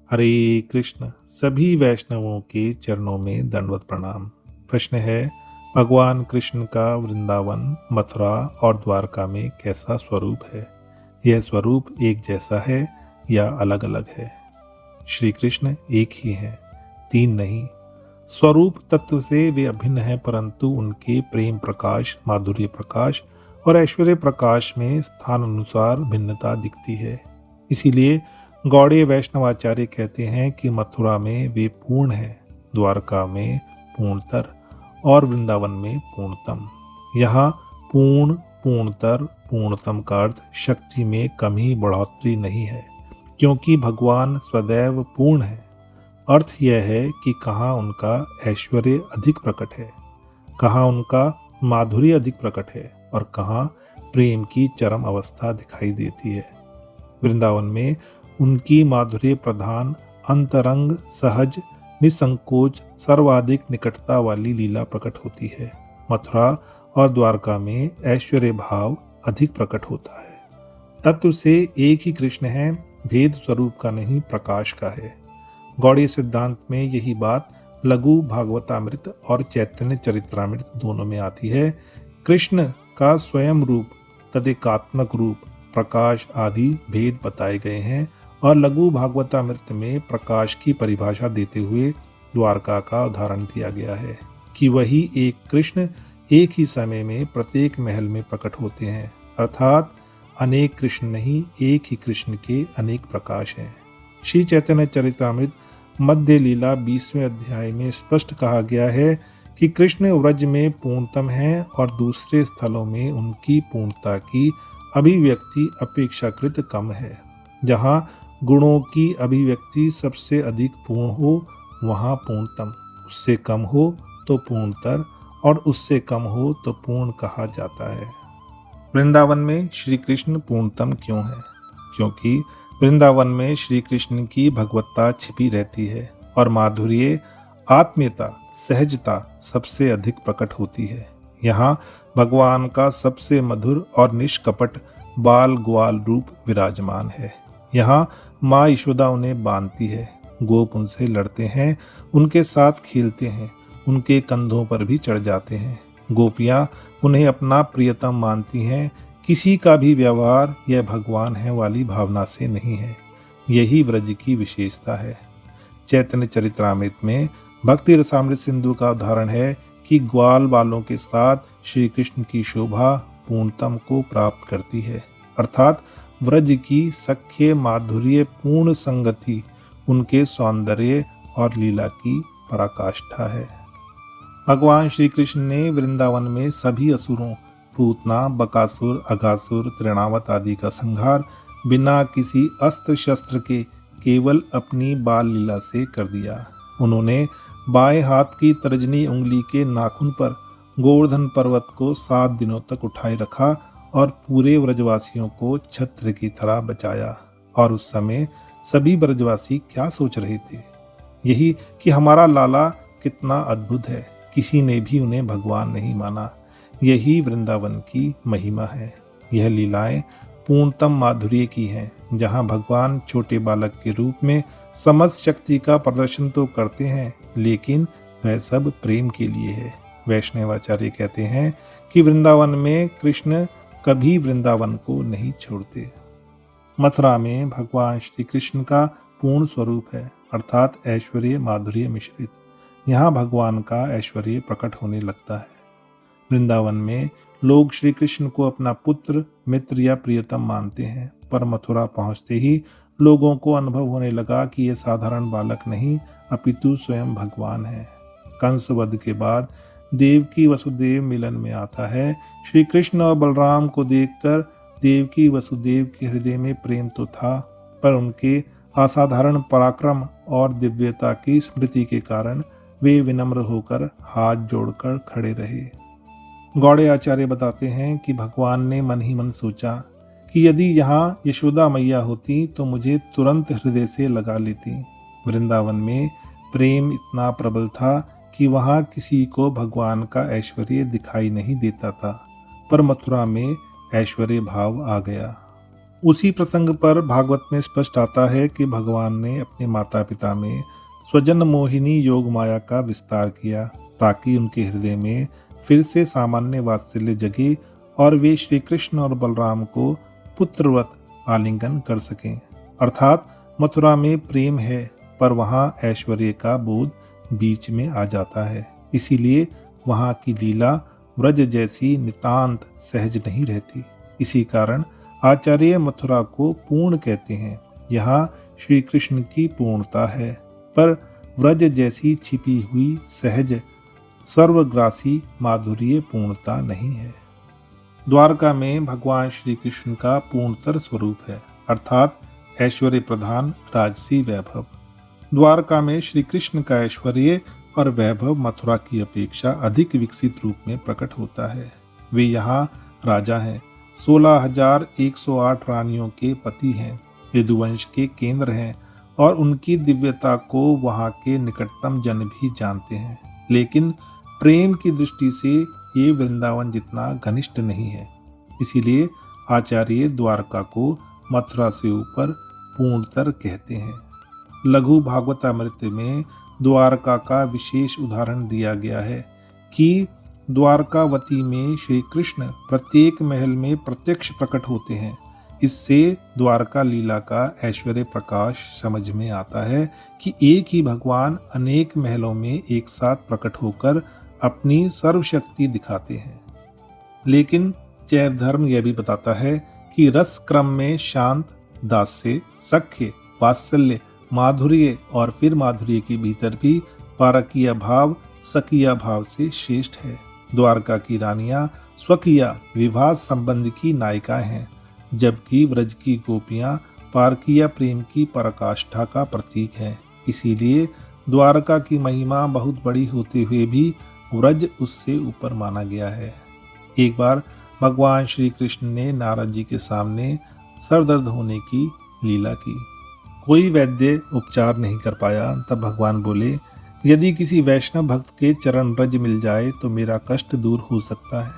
हरे कृष्ण। सभी वैष्णवों के चरणों में दंडवत प्रणाम। प्रश्न है, भगवान कृष्ण का वृंदावन, मथुरा और द्वारका में कैसा स्वरूप है? यह स्वरूप एक जैसा है या अलग अलग है? श्री कृष्ण एक ही हैं, तीन नहीं। स्वरूप तत्व से वे अभिन्न हैं, परंतु उनके प्रेम प्रकाश, माधुर्य प्रकाश और ऐश्वर्य प्रकाश में स्थान अनुसार भिन्नता दिखती है। इसीलिए गौड़ीय वैष्णवाचार्य कहते हैं कि मथुरा में वे पूर्ण हैं, द्वारका में पूर्णतर और वृंदावन में पूर्णतम। यहाँ पूर्ण, पूर्णतर, पूर्णतम का अर्थ शक्ति में कमी बढ़ोतरी नहीं है, क्योंकि भगवान सदैव पूर्ण है। अर्थ यह है कि कहाँ उनका ऐश्वर्य अधिक प्रकट है, कहाँ उनका माधुर्य अधिक प्रकट है और कहाँ प्रेम की चरम अवस्था दिखाई देती है। वृंदावन में उनकी माधुर्य प्रधान, अंतरंग, सहज, निसंकोच, सर्वाधिक निकटता वाली लीला प्रकट होती है। मथुरा और द्वारका में ऐश्वर्य भाव अधिक प्रकट होता है। तत्व से एक ही कृष्ण है, भेद स्वरूप का नहीं, प्रकाश का है। गौड़ीय सिद्धांत में यही बात लघु भागवतामृत और चैतन्य चरित्रामृत दोनों में आती है। कृष्ण का स्वयं रूप, तदेकात्मक रूप, प्रकाश आदि भेद बताए गए हैं और लघु भागवतामृत में प्रकाश की परिभाषा देते हुए द्वारका का उदाहरण दिया गया है कि वही एक कृष्ण एक ही समय में प्रत्येक महल में प्रकट होते हैं, अर्थात अनेक कृष्ण नहीं, एक ही कृष्ण के अनेक प्रकाश हैं। श्री चैतन्य चरितामृत मध्य लीला 20वें अध्याय में स्पष्ट कहा गया है कि कृष्ण व्रज में पूर्णतम हैं और दूसरे स्थलों में उनकी पूर्णता की अभिव्यक्ति अपेक्षाकृत कम है। जहाँ गुणों की अभिव्यक्ति सबसे अधिक पूर्ण हो, वहाँ पूर्णतम, उससे कम हो तो पूर्णतर और उससे कम हो तो पूर्ण कहा जाता है। वृंदावन में श्री कृष्ण पूर्णतम क्यों है? क्योंकि वृंदावन में श्री कृष्ण की भगवत्ता छिपी रहती है और माधुर्य, आत्मीयता, सहजता सबसे अधिक प्रकट होती है। यहाँ भगवान का सबसे मधुर और निष्कपट बाल ग्वाल रूप विराजमान है। यहाँ माँ यशोदा उन्हें बांधती है, गोप उनसे लड़ते हैं, उनके साथ खेलते हैं, उनके कंधों पर भी चढ़ जाते हैं। गोपियाँ उन्हें अपना प्रियतम मानती हैं। किसी का भी व्यवहार यह भगवान है वाली भावना से नहीं है। यही व्रज की विशेषता है। चैतन्य चरित्रामृत में भक्ति रसामृत सिंधु का उदाहरण है कि ग्वाल बालों के साथ श्री कृष्ण की शोभा पूर्णतम को प्राप्त करती है, अर्थात व्रज की सख्य माधुर्य पूर्ण संगति उनके सौंदर्य और लीला की पराकाष्ठा है। भगवान श्री कृष्ण ने वृंदावन में सभी असुरों, पूतना, बकासुर, अघासुर, तृणावत आदि का संहार बिना किसी अस्त्र शस्त्र के केवल अपनी बाल लीला से कर दिया। उन्होंने बाएं हाथ की तर्जनी उंगली के नाखून पर गोवर्धन पर्वत को 7 दिनों तक उठाए रखा और पूरे ब्रजवासियों को छत्र की तरह बचाया। और उस समय सभी ब्रजवासी क्या सोच रहे थे? यही कि हमारा लाला कितना अद्भुत है, किसी ने भी उन्हें भगवान नहीं माना। यही वृंदावन की महिमा है। यह लीलाएं पूर्णतम माधुर्य की हैं, जहां भगवान छोटे बालक के रूप में समस्त शक्ति का प्रदर्शन तो करते हैं, लेकिन वह सब प्रेम के लिए है। वैष्णवाचार्य कहते हैं कि वृंदावन में कृष्ण कभी वृंदावन को नहीं छोड़ते। मथुरा में भगवान श्री कृष्ण का पूर्ण स्वरूप है, अर्थात ऐश्वर्य माधुर्य मिश्रित। यहाँ भगवान का ऐश्वर्य प्रकट होने लगता है। वृंदावन में लोग श्री कृष्ण को अपना पुत्र, मित्र या प्रियतम मानते हैं, पर मथुरा पहुंचते ही लोगों को अनुभव होने लगा कि यह साधारण बालक नहीं, अपितु स्वयं भगवान है। कंस वध के बाद देवकी वसुदेव मिलन में आता है। श्री कृष्ण और बलराम को देखकर देवकी वसुदेव के हृदय में प्रेम तो था, पर उनके असाधारण पराक्रम और दिव्यता की स्मृति के कारण वे विनम्र होकर हाथ जोड़कर खड़े रहे। गौड़े आचार्य बताते हैं कि भगवान ने मन ही मन सोचा कि यदि यहाँ यशोदा मैया होती तो मुझे तुरंत हृदय से लगा लेती। वृंदावन में प्रेम इतना प्रबल था कि वहाँ किसी को भगवान का ऐश्वर्य दिखाई नहीं देता था, पर मथुरा में ऐश्वर्य भाव आ गया। उसी प्रसंग पर भागवत में स्पष्ट आता है कि भगवान ने अपने माता पिता में स्वजन मोहिनी योग माया का विस्तार किया ताकि उनके हृदय में फिर से सामान्य वात्सल्य जगे और वे श्री कृष्ण और बलराम को पुत्रवत आलिंगन कर सकें। अर्थात मथुरा में प्रेम है पर वहाँ ऐश्वर्य का बोध बीच में आ जाता है, इसीलिए वहाँ की लीला व्रज जैसी नितांत सहज नहीं रहती। इसी कारण आचार्य मथुरा को पूर्ण कहते हैं। यहाँ श्री कृष्ण की पूर्णता है पर व्रज जैसी छिपी हुई सहज सर्वग्रासी माधुर्य पूर्णता नहीं है। द्वारका में भगवान श्री कृष्ण का पूर्णतर स्वरूप है, अर्थात ऐश्वर्य प्रधान राजसी वैभव। द्वारका में श्री कृष्ण का ऐश्वर्य और वैभव मथुरा की अपेक्षा अधिक विकसित रूप में प्रकट होता है। वे यहाँ राजा हैं, 16,108 रानियों के पति हैं, यदुवंश के केंद्र हैं और उनकी दिव्यता को वहाँ के निकटतम जन भी जानते हैं। लेकिन प्रेम की दृष्टि से ये वृंदावन जितना घनिष्ठ नहीं है, इसीलिए आचार्य द्वारका को मथुरा से ऊपर पूर्णतर कहते हैं। लघु भागवतामृत में द्वारका का विशेष उदाहरण दिया गया है कि द्वारकावती में श्री कृष्ण प्रत्येक महल में प्रत्यक्ष प्रकट होते हैं। इससे द्वारका लीला का ऐश्वर्य प्रकाश समझ में आता है कि एक ही भगवान अनेक महलों में एक साथ प्रकट होकर अपनी सर्वशक्ति दिखाते हैं। लेकिन जैव धर्म यह भी बताता है कि रस क्रम में शांत, दास्य, सख्य, वात्सल्य, माधुर्य और फिर माधुर्य के भीतर भी पारकीय भाव सखिया भाव से श्रेष्ठ है। द्वारका की रानियां स्वकीय विवाह संबंध की नायिकाएं हैं, जबकि व्रज की गोपियां पारकीय प्रेम की पराकाष्ठा का प्रतीक है। इसीलिए द्वारका की महिमा बहुत बड़ी होते हुए भी व्रज उससे ऊपर माना गया है। एक बार भगवान श्री कृष्ण ने नारद जी के सामने सरदर्द होने की लीला की। कोई वैद्य उपचार नहीं कर पाया। तब भगवान बोले, यदि किसी वैष्णव भक्त के चरण रज मिल जाए तो मेरा कष्ट दूर हो सकता है।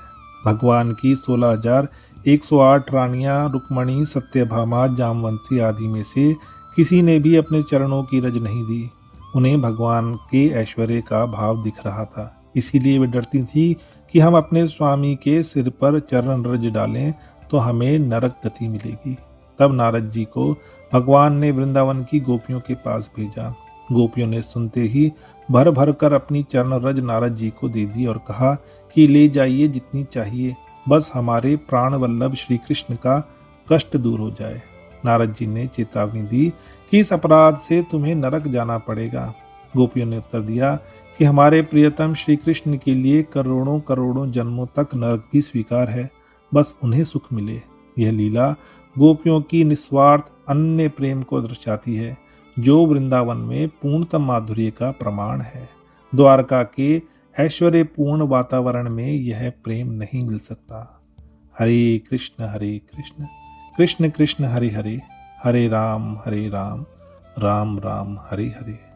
भगवान की 16,108 रानियां रुक्मणी, सत्यभामा, जामवंती आदि में से किसी ने भी अपने चरणों की रज नहीं दी। उन्हें भगवान के ऐश्वर्य का भाव दिख रहा था, इसीलिए वे डरती थी कि हम अपने स्वामी के सिर पर चरण रज डालें तो हमें नरक गति मिलेगी। तब नारद जी को भगवान ने वृंदावन की गोपियों के पास भेजा। गोपियों ने सुनते ही भर भर कर अपनी चरण रज नारद जी को दे दी और कहा कि ले जाइए जितनी चाहिए, बस हमारे प्राण वल्लभ श्री कृष्ण का कष्ट दूर हो जाए। नारद जी ने चेतावनी दी कि इस अपराध से तुम्हें नरक जाना पड़ेगा। गोपियों ने उत्तर दिया कि हमारे प्रियतम श्री कृष्ण के लिए करोड़ों करोड़ों जन्मों तक नरक भी स्वीकार है, बस उन्हें सुख मिले। यह लीला गोपियों की निस्वार्थ अन्य प्रेम को दर्शाती है, जो वृंदावन में पूर्णतम माधुर्य का प्रमाण है। द्वारका के ऐश्वर्यपूर्ण वातावरण में यह प्रेम नहीं मिल सकता। हरे कृष्ण कृष्ण कृष्ण हरे हरे, हरे राम राम राम हरे हरे।